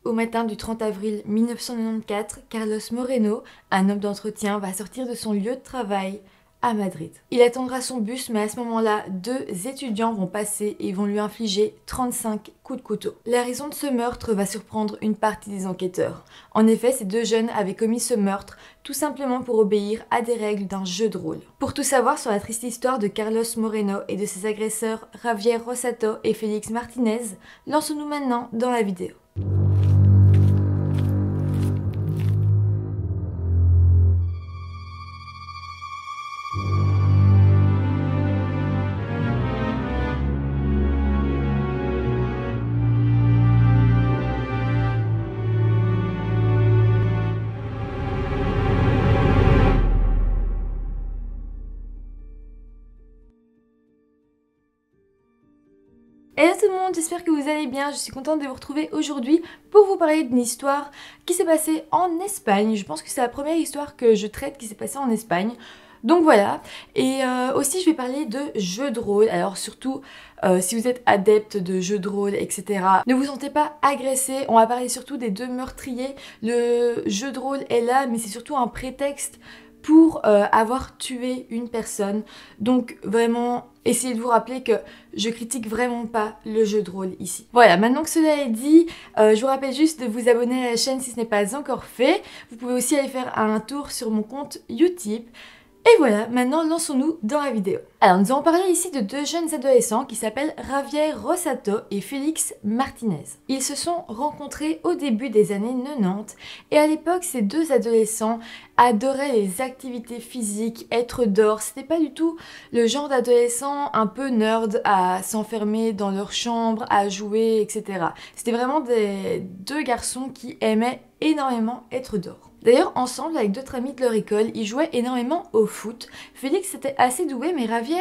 Au matin du 30 avril 1994, Carlos Moreno, un homme d'entretien, va sortir de son lieu de travail à Madrid. Il attendra son bus, mais à ce moment-là, deux étudiants vont passer et vont lui infliger 35 coups de couteau. La raison de ce meurtre va surprendre une partie des enquêteurs. En effet, ces deux jeunes avaient commis ce meurtre tout simplement pour obéir à des règles d'un jeu de rôle. Pour tout savoir sur la triste histoire de Carlos Moreno et de ses agresseurs Javier Rosato et Félix Martinez, lançons-nous maintenant dans la vidéo. Hello tout le monde, j'espère que vous allez bien, je suis contente de vous retrouver aujourd'hui pour vous parler d'une histoire qui s'est passée en Espagne. Je pense que c'est la première histoire que je traite qui s'est passée en Espagne. Donc voilà, et aussi je vais parler de jeux de rôle, alors surtout si vous êtes adepte de jeux de rôle, etc. Ne vous sentez pas agressé, on va parler surtout des deux meurtriers. Le jeu de rôle est là, mais c'est surtout un prétexte pour avoir tué une personne. Donc vraiment, essayez de vous rappeler que je critique vraiment pas le jeu de rôle ici. Voilà, maintenant que cela est dit, je vous rappelle juste de vous abonner à la chaîne si ce n'est pas encore fait. Vous pouvez aussi aller faire un tour sur mon compte YouTube. Et voilà, maintenant lançons-nous dans la vidéo. Alors nous allons parler ici de deux jeunes adolescents qui s'appellent Javier Rosato et Félix Martinez. Ils se sont rencontrés au début des années 90 et à l'époque ces deux adolescents adoraient les activités physiques, être dehors. C'était pas du tout le genre d'adolescents un peu nerd à s'enfermer dans leur chambre, à jouer, etc. C'était vraiment deux garçons qui aimaient énormément être dehors. D'ailleurs, ensemble, avec d'autres amis de leur école, ils jouaient énormément au foot. Félix était assez doué, mais Javier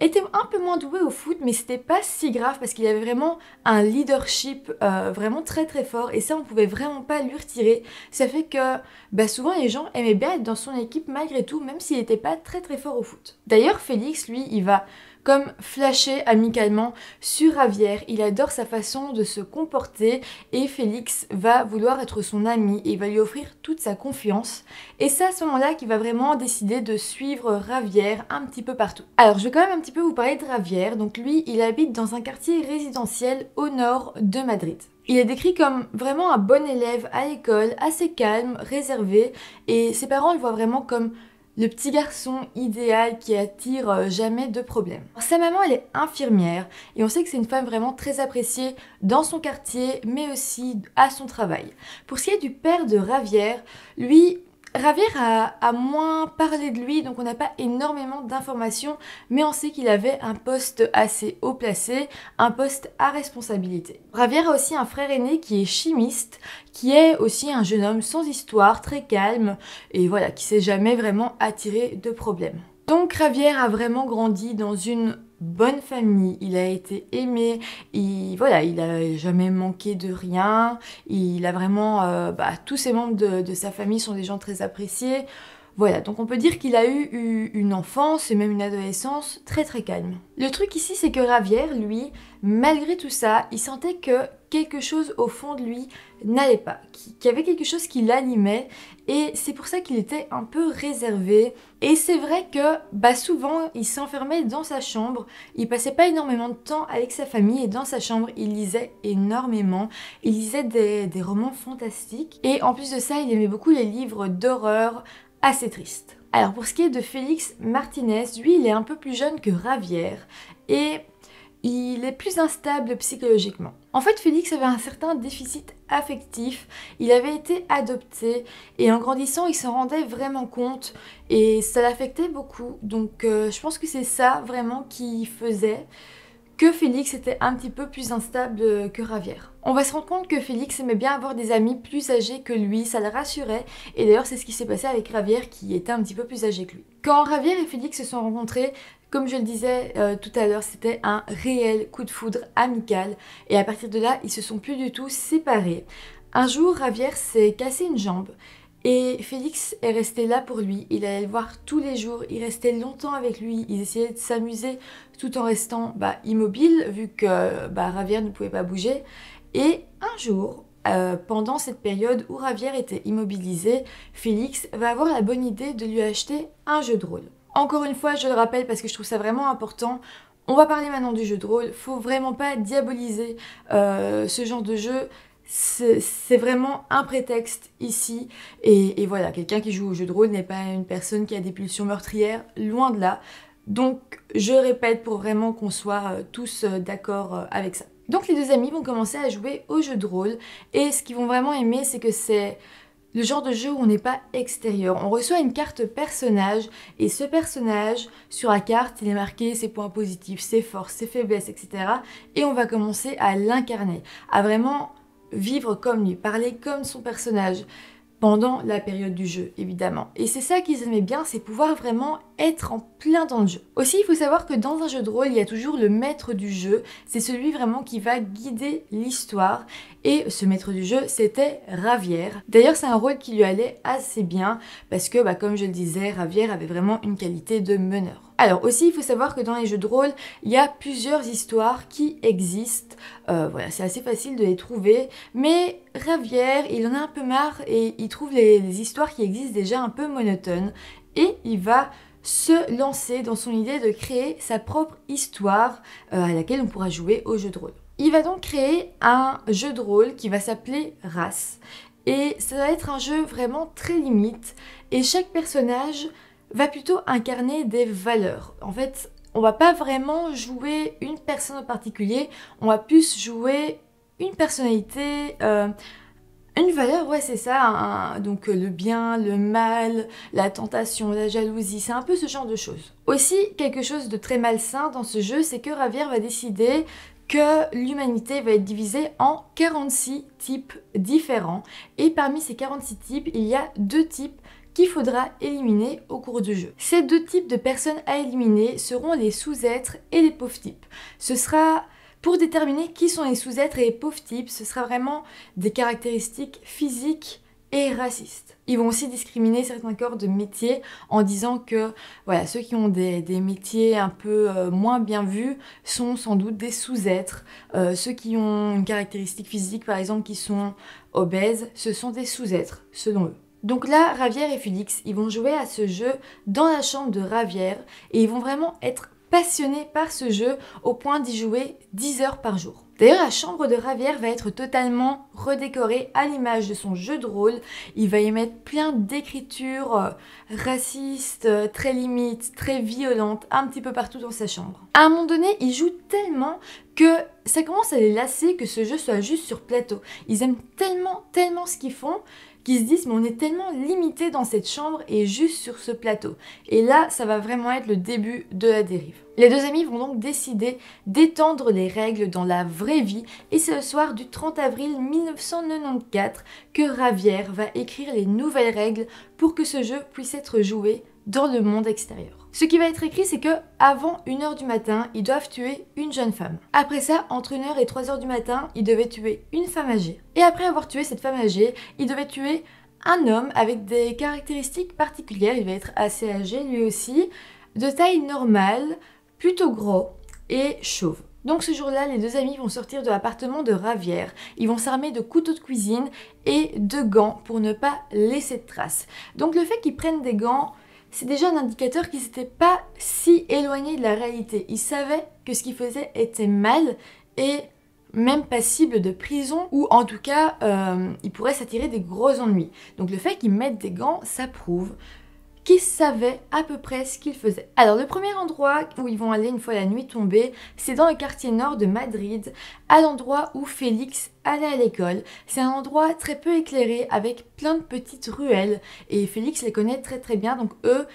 était un peu moins doué au foot, mais c'était pas si grave parce qu'il avait vraiment un leadership vraiment très très fort et ça on pouvait vraiment pas lui retirer. Ça fait que souvent les gens aimaient bien être dans son équipe malgré tout, même s'il était pas très très fort au foot. D'ailleurs Félix, lui, il va comme flasher amicalement sur Javier. Il adore sa façon de se comporter et Félix va vouloir être son ami et il va lui offrir toute sa confiance. Et c'est à ce moment-là qu'il va vraiment décider de suivre Javier un petit peu partout. Alors je vais quand même un petit peu vous parler de Javier. Donc lui, il habite dans un quartier résidentiel au nord de Madrid. Il est décrit comme vraiment un bon élève à l'école, assez calme, réservé et ses parents le voient vraiment comme le petit garçon idéal qui attire jamais de problème. Sa maman, elle est infirmière et on sait que c'est une femme vraiment très appréciée dans son quartier mais aussi à son travail. Pour ce qui est du père de Javier, lui, Javier a moins parlé de lui, donc on n'a pas énormément d'informations, mais on sait qu'il avait un poste assez haut placé, un poste à responsabilité. Javier a aussi un frère aîné qui est chimiste, qui est aussi un jeune homme sans histoire, très calme, et voilà, qui s'est jamais vraiment attiré de problèmes. Donc Javier a vraiment grandi dans une bonne famille, il a été aimé, il a jamais manqué de rien, il a vraiment, tous ses membres de sa famille sont des gens très appréciés. Voilà, donc on peut dire qu'il a eu une enfance et même une adolescence très très calme. Le truc ici, c'est que Javier, lui, malgré tout ça, il sentait que quelque chose au fond de lui n'allait pas, qu'il y avait quelque chose qui l'animait et c'est pour ça qu'il était un peu réservé. Et c'est vrai que souvent, il s'enfermait dans sa chambre, il passait pas énormément de temps avec sa famille et dans sa chambre, il lisait énormément, il lisait des romans fantastiques et en plus de ça, il aimait beaucoup les livres d'horreur, assez triste. Alors pour ce qui est de Félix Martinez, lui il est un peu plus jeune que Javier et il est plus instable psychologiquement. En fait Félix avait un certain déficit affectif, il avait été adopté et en grandissant il s'en rendait vraiment compte et ça l'affectait beaucoup. Donc je pense que c'est ça vraiment qui faisait que Félix était un petit peu plus instable que Javier. On va se rendre compte que Félix aimait bien avoir des amis plus âgés que lui, ça le rassurait, et d'ailleurs c'est ce qui s'est passé avec Javier qui était un petit peu plus âgé que lui. Quand Javier et Félix se sont rencontrés, comme je le disais tout à l'heure, c'était un réel coup de foudre amical, et à partir de là, ils se sont plus du tout séparés. Un jour, Javier s'est cassé une jambe, et Félix est resté là pour lui, il allait le voir tous les jours, il restait longtemps avec lui, ils essayaient de s'amuser tout en restant immobile vu que Javier ne pouvait pas bouger. Et un jour, pendant cette période où Javier était immobilisé, Félix va avoir la bonne idée de lui acheter un jeu de rôle. Encore une fois, je le rappelle parce que je trouve ça vraiment important, on va parler maintenant du jeu de rôle, faut vraiment pas diaboliser ce genre de jeu. C'est vraiment un prétexte ici, et voilà, quelqu'un qui joue au jeu de rôle n'est pas une personne qui a des pulsions meurtrières, loin de là. Donc je répète pour vraiment qu'on soit tous d'accord avec ça. Donc les deux amis vont commencer à jouer au jeu de rôle, et ce qu'ils vont vraiment aimer, c'est que c'est le genre de jeu où on n'est pas extérieur. On reçoit une carte personnage, et ce personnage, sur la carte, il est marqué ses points positifs, ses forces, ses faiblesses, etc. Et on va commencer à l'incarner, à vraiment vivre comme lui, parler comme son personnage pendant la période du jeu, évidemment. Et c'est ça qu'ils aimaient bien, c'est pouvoir vraiment être en plein dans le jeu. Aussi, il faut savoir que dans un jeu de rôle, il y a toujours le maître du jeu, c'est celui vraiment qui va guider l'histoire, et ce maître du jeu, c'était Javier. D'ailleurs, c'est un rôle qui lui allait assez bien, parce que, comme je le disais, Javier avait vraiment une qualité de meneur. Alors aussi, il faut savoir que dans les jeux de rôle, il y a plusieurs histoires qui existent. Voilà, c'est assez facile de les trouver. Mais Javier, il en a un peu marre et il trouve les histoires qui existent déjà un peu monotones. Et il va se lancer dans son idée de créer sa propre histoire à laquelle on pourra jouer au jeu de rôle. Il va donc créer un jeu de rôle qui va s'appeler Race. Et ça va être un jeu vraiment très limite. Et chaque personnage va plutôt incarner des valeurs. En fait, on va pas vraiment jouer une personne en particulier, on va plus jouer une personnalité, une valeur, ouais c'est ça, donc le bien, le mal, la tentation, la jalousie, c'est un peu ce genre de choses. Aussi, quelque chose de très malsain dans ce jeu, c'est que Javier va décider que l'humanité va être divisée en 46 types différents, et parmi ces 46 types, il y a 2 types qu'il faudra éliminer au cours du jeu. Ces 2 types de personnes à éliminer seront les sous-êtres et les pauvres types. Ce sera pour déterminer qui sont les sous-êtres et les pauvres types, ce sera vraiment des caractéristiques physiques et racistes. Ils vont aussi discriminer certains corps de métiers en disant que voilà, ceux qui ont des métiers un peu moins bien vus sont sans doute des sous-êtres. Ceux qui ont une caractéristique physique par exemple qui sont obèses, ce sont des sous-êtres selon eux. Donc là, Javier et Félix, ils vont jouer à ce jeu dans la chambre de Javier et ils vont vraiment être passionnés par ce jeu au point d'y jouer 10 heures par jour. D'ailleurs, la chambre de Javier va être totalement redécorée à l'image de son jeu de rôle. Il va y mettre plein d'écritures racistes, très limites, très violentes, un petit peu partout dans sa chambre. À un moment donné, ils jouent tellement que ça commence à les lasser que ce jeu soit juste sur plateau. Ils aiment tellement ce qu'ils font qui se disent mais on est tellement limité dans cette chambre et juste sur ce plateau. Et là, ça va vraiment être le début de la dérive. Les deux amis vont donc décider d'étendre les règles dans la vraie vie et c'est le soir du 30 avril 1994 que Javier va écrire les nouvelles règles pour que ce jeu puisse être joué dans le monde extérieur. Ce qui va être écrit, c'est que avant 1h du matin, ils doivent tuer une jeune femme. Après ça, entre 1h et 3h du matin, ils devaient tuer une femme âgée. Et après avoir tué cette femme âgée, ils devaient tuer un homme avec des caractéristiques particulières. Il va être assez âgé lui aussi, de taille normale, plutôt gros et chauve. Donc ce jour-là, les deux amis vont sortir de l'appartement de Javier. Ils vont s'armer de couteaux de cuisine et de gants pour ne pas laisser de traces. Donc le fait qu'ils prennent des gants, c'est déjà un indicateur qu'ils n'étaient pas si éloignés de la réalité. Ils savaient que ce qu'ils faisaient était mal et même passible de prison ou en tout cas, ils pourraient s'attirer des gros ennuis. Donc le fait qu'ils mettent des gants, ça prouve qu'ils savaient à peu près ce qu'ils faisaient. Alors le premier endroit où ils vont aller une fois la nuit tombée, c'est dans le quartier nord de Madrid, à l'endroit où Félix allait à l'école. C'est un endroit très peu éclairé avec plein de petites ruelles et Félix les connaît très bien, donc eux,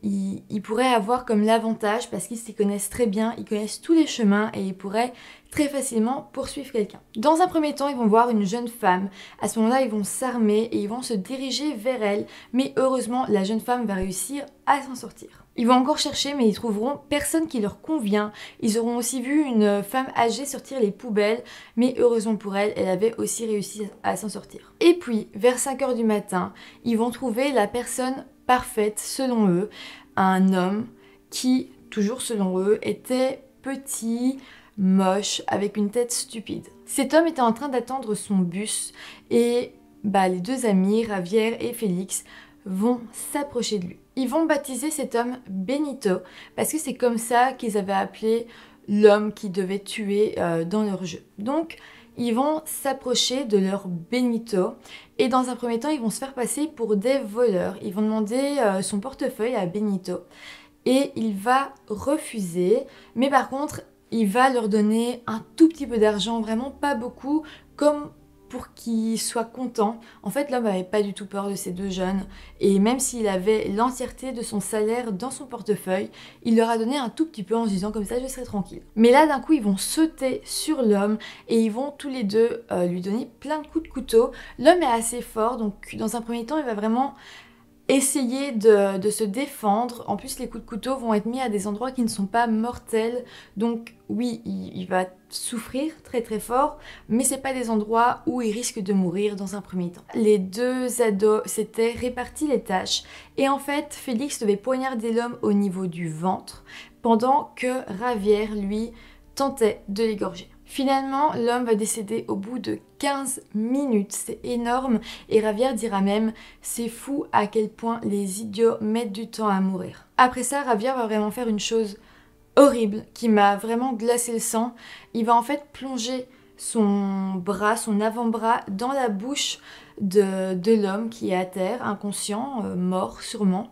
ils pourraient avoir comme l'avantage, parce qu'ils s'y connaissent très bien, ils connaissent tous les chemins et ils pourraient très facilement poursuivre quelqu'un. Dans un premier temps, ils vont voir une jeune femme. À ce moment-là, ils vont s'armer et ils vont se diriger vers elle. Mais heureusement, la jeune femme va réussir à s'en sortir. Ils vont encore chercher, mais ils trouveront personne qui leur convient. Ils auront aussi vu une femme âgée sortir les poubelles, mais heureusement pour elle, elle avait aussi réussi à s'en sortir. Et puis, vers 5h du matin, ils vont trouver la personne parfaite, selon eux, un homme qui, toujours selon eux, était petit, moche, avec une tête stupide. Cet homme était en train d'attendre son bus et les deux amis, Javier et Félix, vont s'approcher de lui. Ils vont baptiser cet homme Benito parce que c'est comme ça qu'ils avaient appelé l'homme qui devait tuer dans leur jeu. Donc, ils vont s'approcher de leur Benito et dans un premier temps, ils vont se faire passer pour des voleurs. Ils vont demander son portefeuille à Benito et il va refuser, mais par contre, il va leur donner un tout petit peu d'argent, vraiment pas beaucoup, comme pour qu'ils soient contents. En fait, l'homme n'avait pas du tout peur de ces deux jeunes et même s'il avait l'entièreté de son salaire dans son portefeuille, il leur a donné un tout petit peu en se disant comme ça je serai tranquille. Mais là d'un coup ils vont sauter sur l'homme et ils vont tous les deux lui donner plein de coups de couteau. L'homme est assez fort donc dans un premier temps il va vraiment essayer de se défendre. En plus les coups de couteau vont être mis à des endroits qui ne sont pas mortels, donc oui il va souffrir très très fort, mais c'est pas des endroits où il risque de mourir dans un premier temps. Les deux ados s'étaient répartis les tâches et en fait Félix devait poignarder l'homme au niveau du ventre pendant que Javier lui tentait de l'égorger. Finalement, l'homme va décéder au bout de 15 minutes, c'est énorme, et Javier dira même « c'est fou à quel point les idiots mettent du temps à mourir ». Après ça, Javier va vraiment faire une chose horrible qui m'a vraiment glacé le sang. Il va en fait plonger son bras, son avant-bras dans la bouche de l'homme qui est à terre, inconscient, mort sûrement.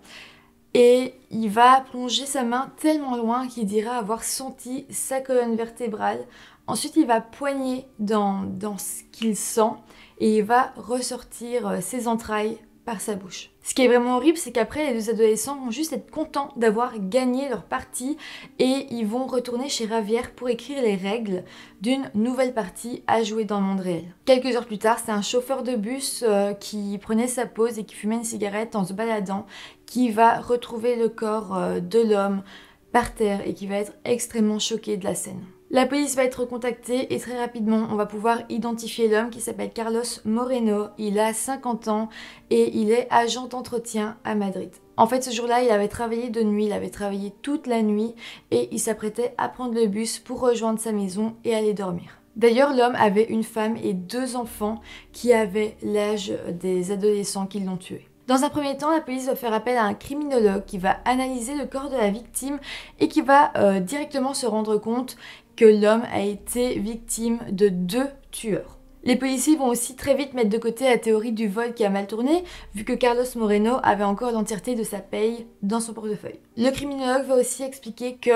Et il va plonger sa main tellement loin qu'il dira avoir senti sa colonne vertébrale. Ensuite, il va poigner dans ce qu'il sent et il va ressortir ses entrailles par sa bouche. Ce qui est vraiment horrible, c'est qu'après, les deux adolescents vont juste être contents d'avoir gagné leur partie et ils vont retourner chez Javier pour écrire les règles d'une nouvelle partie à jouer dans le monde réel. Quelques heures plus tard, c'est un chauffeur de bus qui prenait sa pause et qui fumait une cigarette en se baladant qui va retrouver le corps de l'homme par terre et qui va être extrêmement choqué de la scène. La police va être contactée et très rapidement on va pouvoir identifier l'homme qui s'appelle Carlos Moreno. Il a 50 ans et il est agent d'entretien à Madrid. En fait ce jour-là il avait travaillé de nuit, il avait travaillé toute la nuit et il s'apprêtait à prendre le bus pour rejoindre sa maison et aller dormir. D'ailleurs l'homme avait une femme et 2 enfants qui avaient l'âge des adolescents qui l'ont tué. Dans un premier temps, la police va faire appel à un criminologue qui va analyser le corps de la victime et qui va directement se rendre compte que l'homme a été victime de 2 tueurs. Les policiers vont aussi très vite mettre de côté la théorie du vol qui a mal tourné, vu que Carlos Moreno avait encore l'entièreté de sa paye dans son portefeuille. Le criminologue va aussi expliquer que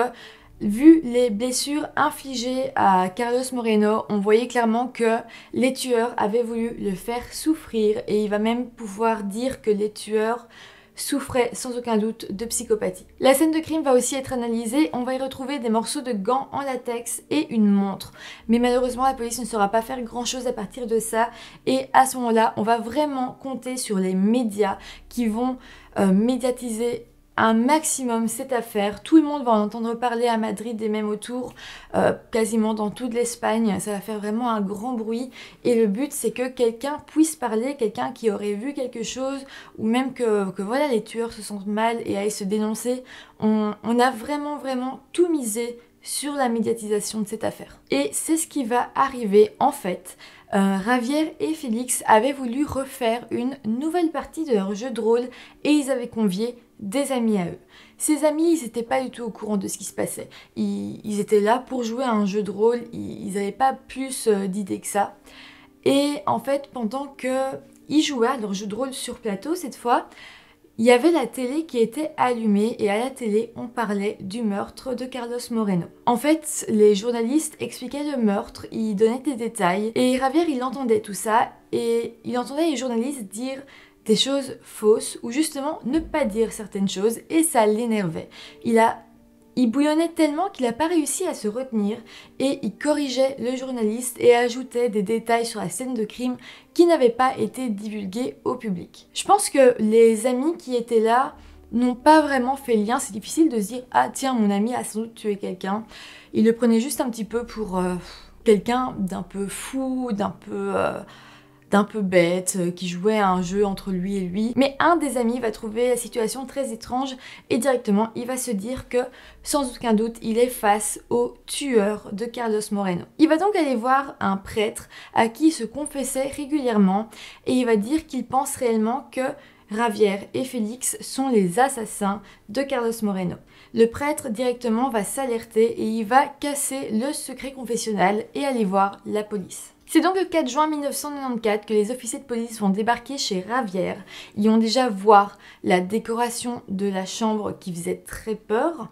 vu les blessures infligées à Carlos Moreno, on voyait clairement que les tueurs avaient voulu le faire souffrir et il va même pouvoir dire que les tueurs souffraient sans aucun doute de psychopathie. La scène de crime va aussi être analysée, on va y retrouver des morceaux de gants en latex et une montre. Mais malheureusement la police ne saura pas faire grand chose à partir de ça et à ce moment-là on va vraiment compter sur les médias qui vont médiatiser un maximum cette affaire. Tout le monde va en entendre parler à Madrid et même autour, quasiment dans toute l'Espagne. Ça va faire vraiment un grand bruit et le but c'est que quelqu'un puisse parler, quelqu'un qui aurait vu quelque chose ou même que voilà les tueurs se sentent mal et aillent se dénoncer. On a vraiment tout misé sur la médiatisation de cette affaire. Et c'est ce qui va arriver en fait. Javier et Félix avaient voulu refaire une nouvelle partie de leur jeu de rôle et ils avaient convié des amis à eux. Ces amis, ils n'étaient pas du tout au courant de ce qui se passait. Ils étaient là pour jouer à un jeu de rôle, ils n'avaient pas plus d'idées que ça. Et en fait, pendant qu'ils jouaient à leur jeu de rôle sur plateau, cette fois, il y avait la télé qui était allumée et à la télé, on parlait du meurtre de Carlos Moreno. En fait, les journalistes expliquaient le meurtre, ils donnaient des détails et Javier, il entendait tout ça et il entendait les journalistes dire des choses fausses ou justement ne pas dire certaines choses et ça l'énervait. Il bouillonnait tellement qu'il n'a pas réussi à se retenir et il corrigeait le journaliste et ajoutait des détails sur la scène de crime qui n'avaient pas été divulgués au public. Je pense que les amis qui étaient là n'ont pas vraiment fait le lien. C'est difficile de se dire « Ah tiens, mon ami a sans doute tué quelqu'un ». Il le prenait juste un petit peu pour quelqu'un d'un peu fou, d'un peu d'un peu bête, qui jouait à un jeu entre lui et lui. Mais un des amis va trouver la situation très étrange et directement il va se dire que sans aucun doute il est face au tueur de Carlos Moreno. Il va donc aller voir un prêtre à qui il se confessait régulièrement et il va dire qu'il pense réellement que Javier et Félix sont les assassins de Carlos Moreno. Le prêtre directement va s'alerter et il va casser le secret confessionnal et aller voir la police. C'est donc le 4 juin 1994 que les officiers de police vont débarquer chez Javier. Ils vont déjà voir la décoration de la chambre qui faisait très peur.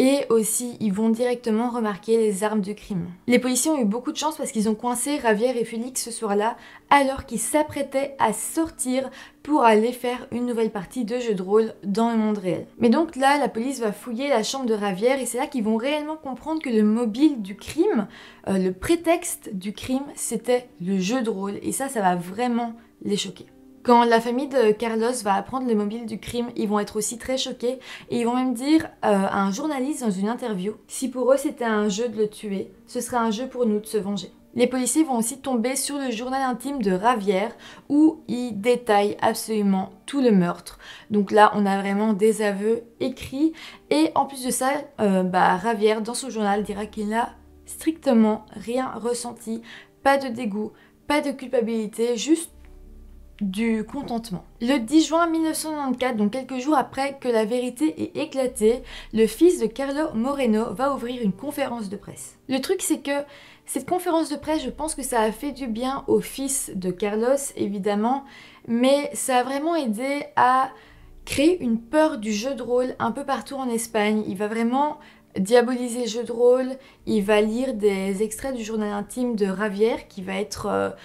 Et aussi, ils vont directement remarquer les armes de crime. Les policiers ont eu beaucoup de chance parce qu'ils ont coincé Javier et Félix ce soir-là alors qu'ils s'apprêtaient à sortir pour aller faire une nouvelle partie de jeu de rôle dans le monde réel. Mais donc là, la police va fouiller la chambre de Javier et c'est là qu'ils vont réellement comprendre que le mobile du crime, le prétexte du crime, c'était le jeu de rôle. Et ça va vraiment les choquer. Quand la famille de Carlos va apprendre le mobile du crime, ils vont être aussi très choqués et ils vont même dire à un journaliste dans une interview, si pour eux c'était un jeu de le tuer, ce serait un jeu pour nous de se venger. Les policiers vont aussi tomber sur le journal intime de Javier où il détaille absolument tout le meurtre. Donc là, on a vraiment des aveux écrits et en plus de ça, Javier dans son journal dira qu'il n'a strictement rien ressenti, pas de dégoût, pas de culpabilité, juste du contentement. Le 10 juin 1994, donc quelques jours après que la vérité ait éclaté, le fils de Carlos Moreno va ouvrir une conférence de presse. Le truc c'est que cette conférence de presse, je pense que ça a fait du bien au fils de Carlos évidemment, mais ça a vraiment aidé à créer une peur du jeu de rôle un peu partout en Espagne. Il va vraiment diaboliser le jeu de rôle, il va lire des extraits du journal intime de Javier qui va être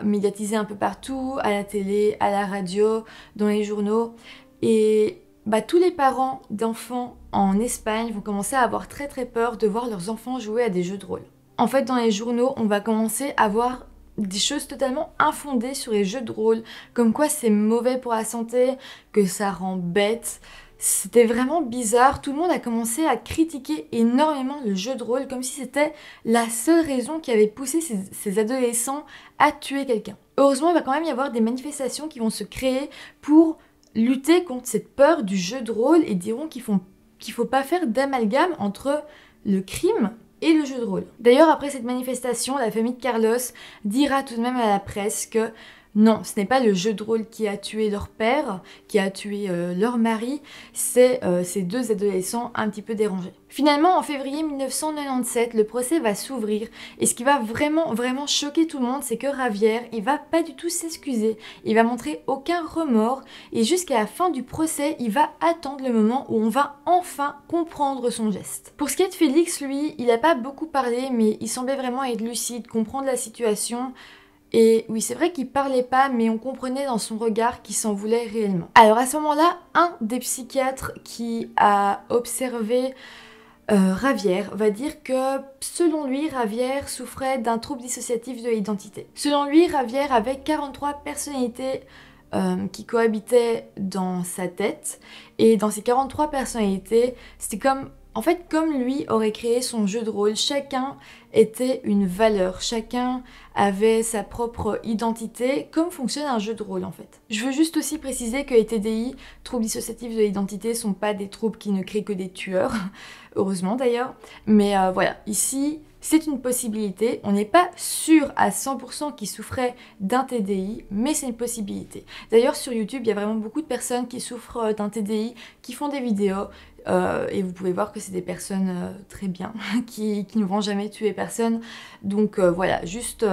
médiatisé un peu partout, à la télé, à la radio, dans les journaux. Et tous les parents d'enfants en Espagne vont commencer à avoir très très peur de voir leurs enfants jouer à des jeux de rôle. En fait, dans les journaux, on va commencer à voir des choses totalement infondées sur les jeux de rôle, comme quoi c'est mauvais pour la santé, que ça rend bête. C'était vraiment bizarre, tout le monde a commencé à critiquer énormément le jeu de rôle comme si c'était la seule raison qui avait poussé ces adolescents à tuer quelqu'un. Heureusement, il va quand même y avoir des manifestations qui vont se créer pour lutter contre cette peur du jeu de rôle et diront qu'il faut pas faire d'amalgame entre le crime et le jeu de rôle. D'ailleurs, après cette manifestation, la famille de Carlos dira tout de même à la presse que non, ce n'est pas le jeu de rôle qui a tué leur père, qui a tué leur mari, c'est ces deux adolescents un petit peu dérangés. Finalement, en février 1997, le procès va s'ouvrir et ce qui va vraiment choquer tout le monde, c'est que Javier, il va pas du tout s'excuser, il va montrer aucun remords et jusqu'à la fin du procès, il va attendre le moment où on va enfin comprendre son geste. Pour ce qui est de Félix, lui, il n'a pas beaucoup parlé, mais il semblait vraiment être lucide, comprendre la situation. Et oui, c'est vrai qu'il parlait pas, mais on comprenait dans son regard qu'il s'en voulait réellement. Alors à ce moment-là, un des psychiatres qui a observé Javier va dire que selon lui, Javier souffrait d'un trouble dissociatif de l'identité. Selon lui, Javier avait 43 personnalités qui cohabitaient dans sa tête. Et dans ces 43 personnalités, c'était comme lui aurait créé son jeu de rôle, chacun était une valeur, chacun avait sa propre identité, comme fonctionne un jeu de rôle en fait. Je veux juste aussi préciser que les TDI, troubles dissociatifs de l'identité, sont pas des troubles qui ne créent que des tueurs, heureusement d'ailleurs, mais voilà, ici c'est une possibilité, on n'est pas sûr à 100% qu'ils souffraient d'un TDI, mais c'est une possibilité. D'ailleurs sur YouTube, il y a vraiment beaucoup de personnes qui souffrent d'un TDI, qui font des vidéos, et vous pouvez voir que c'est des personnes très bien, qui ne vont jamais tuer personne. Donc voilà, juste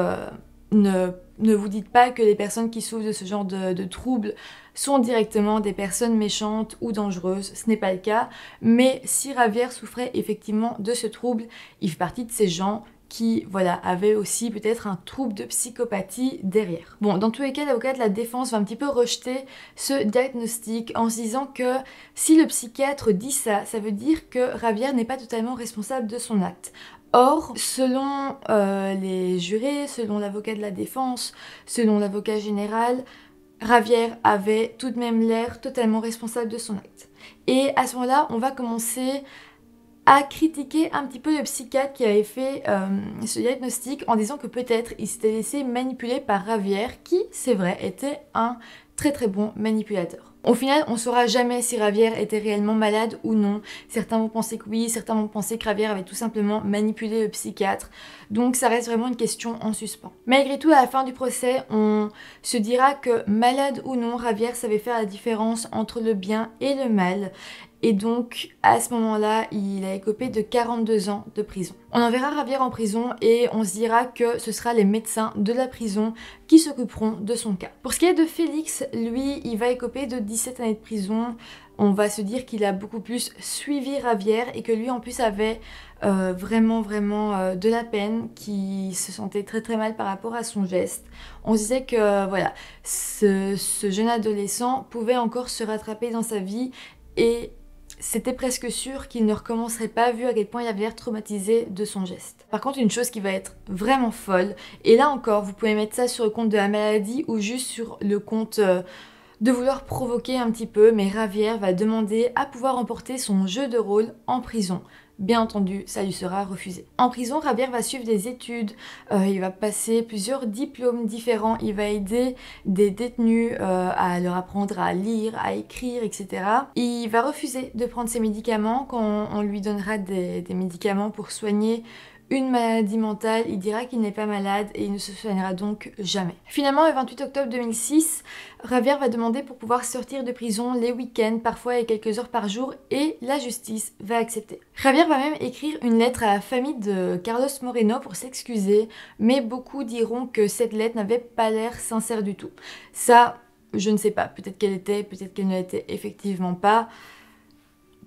ne vous dites pas que les personnes qui souffrent de ce genre de troubles sont directement des personnes méchantes ou dangereuses, ce n'est pas le cas. Mais si Javier souffrait effectivement de ce trouble, il fait partie de ces gens qui, voilà, avait aussi peut-être un trouble de psychopathie derrière. Bon, dans tous les cas, l'avocat de la défense va un petit peu rejeter ce diagnostic en se disant que si le psychiatre dit ça, ça veut dire que Javier n'est pas totalement responsable de son acte. Or, selon les jurés, selon l'avocat de la défense, selon l'avocat général, Javier avait tout de même l'air totalement responsable de son acte. Et à ce moment-là, on va commencer a critiqué un petit peu le psychiatre qui avait fait ce diagnostic en disant que peut-être il s'était laissé manipuler par Javier, qui, c'est vrai, était un très bon manipulateur. Au final, on ne saura jamais si Javier était réellement malade ou non. Certains vont penser que oui, certains vont penser que Javier avait tout simplement manipulé le psychiatre. Donc ça reste vraiment une question en suspens. Malgré tout, à la fin du procès, on se dira que malade ou non, Javier savait faire la différence entre le bien et le mal. Et donc, à ce moment-là, il a écopé de 42 ans de prison. On enverra Javier en prison et on se dira que ce sera les médecins de la prison qui s'occuperont de son cas. Pour ce qui est de Félix, lui, il va écoper de 17 années de prison. On va se dire qu'il a beaucoup plus suivi Javier et que lui, en plus, avait vraiment de la peine, qui se sentait très mal par rapport à son geste. On se disait que, voilà, ce jeune adolescent pouvait encore se rattraper dans sa vie et c'était presque sûr qu'il ne recommencerait pas vu à quel point il avait l'air traumatisé de son geste. Par contre, une chose qui va être vraiment folle, et là encore, vous pouvez mettre ça sur le compte de la maladie ou juste sur le compte de vouloir provoquer un petit peu, mais Javier va demander à pouvoir emporter son jeu de rôle en prison. Bien entendu, ça lui sera refusé. En prison, Javier va suivre des études, il va passer plusieurs diplômes différents, il va aider des détenus à leur apprendre à lire, à écrire, etc. Il va refuser de prendre ses médicaments quand on lui donnera des médicaments pour soigner une maladie mentale, il dira qu'il n'est pas malade et il ne se soignera donc jamais. Finalement, le 28 octobre 2006, Javier va demander pour pouvoir sortir de prison les week-ends, parfois et quelques heures par jour, et la justice va accepter. Javier va même écrire une lettre à la famille de Carlos Moreno pour s'excuser, mais beaucoup diront que cette lettre n'avait pas l'air sincère du tout. Ça, je ne sais pas, peut-être qu'elle était, peut-être qu'elle ne l'était effectivement pas.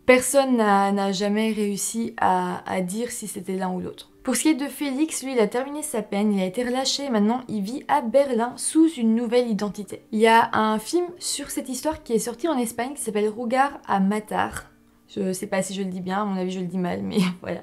Personne n'a jamais réussi à dire si c'était l'un ou l'autre. Pour ce qui est de Félix, lui, il a terminé sa peine, il a été relâché, maintenant il vit à Berlin sous une nouvelle identité. Il y a un film sur cette histoire qui est sorti en Espagne qui s'appelle Rugar a Matar. Je sais pas si je le dis bien, à mon avis je le dis mal, mais voilà.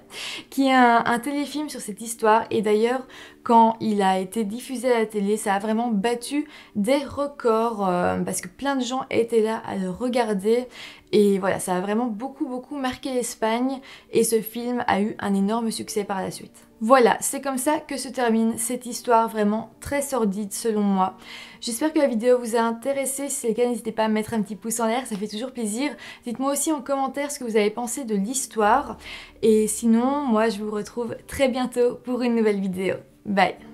Qui est un téléfilm sur cette histoire, et d'ailleurs quand il a été diffusé à la télé, ça a vraiment battu des records parce que plein de gens étaient là à le regarder. Et voilà, ça a vraiment beaucoup marqué l'Espagne et ce film a eu un énorme succès par la suite. Voilà, c'est comme ça que se termine cette histoire vraiment très sordide selon moi. J'espère que la vidéo vous a intéressé, si c'est le cas n'hésitez pas à mettre un petit pouce en l'air, ça fait toujours plaisir. Dites-moi aussi en commentaire ce que vous avez pensé de l'histoire. Et sinon, moi je vous retrouve très bientôt pour une nouvelle vidéo. Bye!